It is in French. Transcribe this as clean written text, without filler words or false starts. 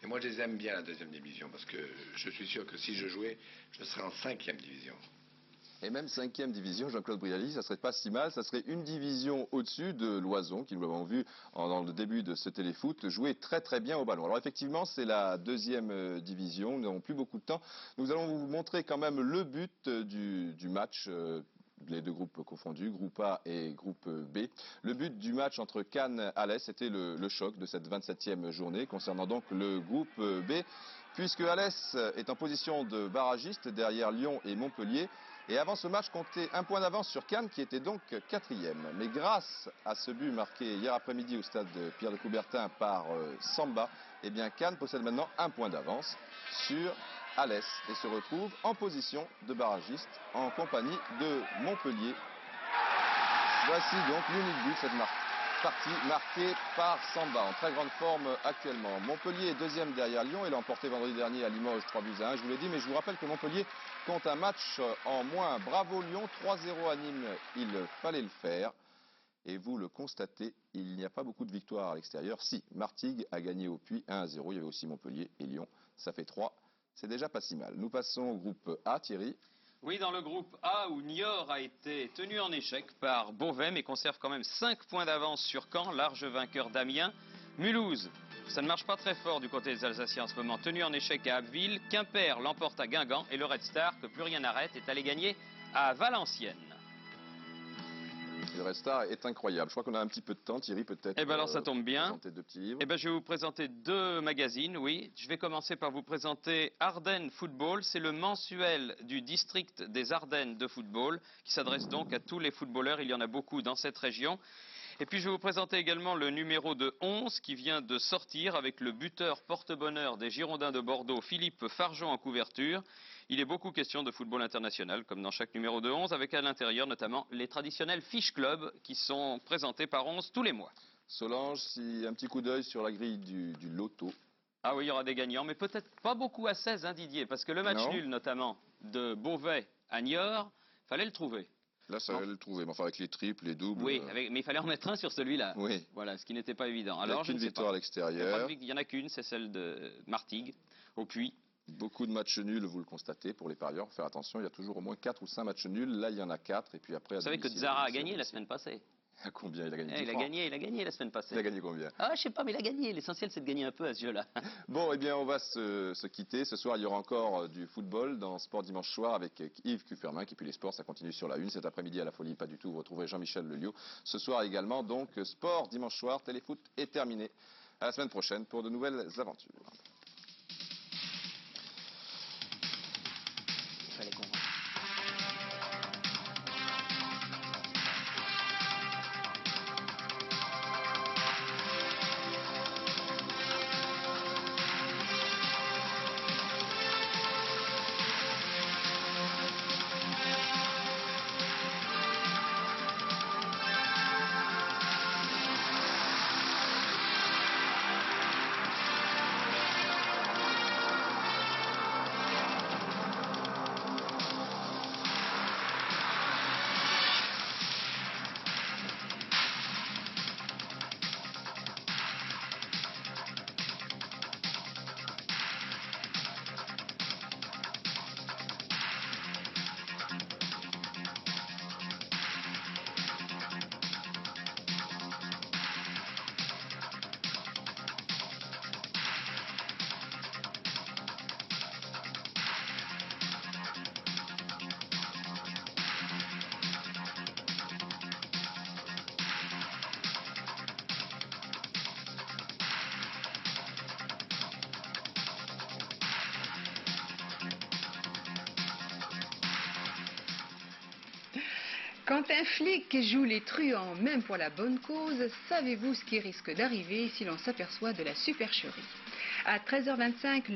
Et moi, je les aime bien, la deuxième division, parce que je suis sûr que si je jouais, je serais en 5e division. Et même 5e division, Jean-Claude Brialy, ça serait pas si mal, ça serait une division au-dessus de l'Oison, qui nous l'avons vu dans le début de ce téléfoot, jouer très très bien au ballon. Alors effectivement, c'est la 2e division, nous n'avons plus beaucoup de temps. Nous allons vous montrer quand même le but du match, les deux groupes confondus, groupe A et groupe B. Le but du match entre Cannes-Alès, c'était le choc de cette 27e journée, concernant donc le groupe B, puisque Alès est en position de barragiste derrière Lyon et Montpellier. Et avant ce match, comptait un point d'avance sur Cannes, qui était donc 4e. Mais grâce à ce but marqué hier après-midi au stade Pierre de Coubertin par Samba, eh bien Cannes possède maintenant un point d'avance sur Alès et se retrouve en position de barragiste en compagnie de Montpellier. Voici donc l'unique but de cette partie marquée par Samba, en très grande forme actuellement. Montpellier est 2e derrière Lyon. Il a emporté vendredi dernier à Limoges 3-1, je vous l'ai dit, mais je vous rappelle que Montpellier compte un match en moins. Bravo Lyon, 3-0 à Nîmes, il fallait le faire. Et vous le constatez, il n'y a pas beaucoup de victoires à l'extérieur. Si, Martigues a gagné au Puy 1-0, il y avait aussi Montpellier et Lyon, ça fait 3. C'est déjà pas si mal. Nous passons au groupe A, Thierry. Oui, dans le groupe A, où Niort a été tenu en échec par Beauvais, mais conserve quand même 5 points d'avance sur Caen, large vainqueur d'Amiens. Mulhouse, ça ne marche pas très fort du côté des Alsaciens en ce moment, tenu en échec à Abbeville. Quimper l'emporte à Guingamp et le Red Star, que plus rien n'arrête, est allé gagner à Valenciennes. Le Red Star est incroyable. Je crois qu'on a un petit peu de temps, Thierry, peut-être. Eh bien alors ça tombe bien. Présenter 2 petits livres. Eh ben, je vais vous présenter 2 magazines, oui. Je vais commencer par vous présenter Ardennes Football. C'est le mensuel du district des Ardennes de football, qui s'adresse donc à tous les footballeurs. Il y en a beaucoup dans cette région. Et puis je vais vous présenter également le numéro de 11 qui vient de sortir avec le buteur porte-bonheur des Girondins de Bordeaux, Philippe Fargeon, en couverture. Il est beaucoup question de football international, comme dans chaque numéro de 11, avec à l'intérieur notamment les traditionnels fiches clubs qui sont présentés par 11 tous les mois. Solange, si un petit coup d'œil sur la grille du loto. Ah oui, il y aura des gagnants, mais peut-être pas beaucoup à 16, hein, Didier, parce que le match nul notamment de Beauvais à Niort, fallait le trouver. Là, ça allait le trouver, mais enfin avec les triples, les doubles. Oui, mais il fallait en mettre un sur celui-là. Oui. Voilà, ce qui n'était pas évident. Alors, il n'y a qu'une victoire à l'extérieur. Il n'y en a qu'une, c'est celle de Martigues, au Puy. Beaucoup de matchs nuls, vous le constatez, pour les parieurs. Faire attention, il y a toujours au moins 4 ou 5 matchs nuls. Là, il y en a 4. Et puis après, vous savez que Zara a gagné la semaine passée. À combien il a gagné? Il a gagné la semaine passée. Il a gagné combien? Ah, je sais pas, mais il a gagné. L'essentiel, c'est de gagner un peu à ce jeu-là. Bon, eh bien, on va se quitter. Ce soir, il y aura encore du football dans Sport Dimanche Soir avec Yves Cuffermin. Et puis les sports, ça continue sur la 1. Cet après-midi, à la Folie, pas du tout. Vous retrouverez Jean-Michel Lelio. Ce soir également, donc, Sport Dimanche Soir. Téléfoot est terminé. À la semaine prochaine pour de nouvelles aventures. Quand un flic joue les truands, même pour la bonne cause, savez-vous ce qui risque d'arriver si l'on s'aperçoit de la supercherie? À 13h25,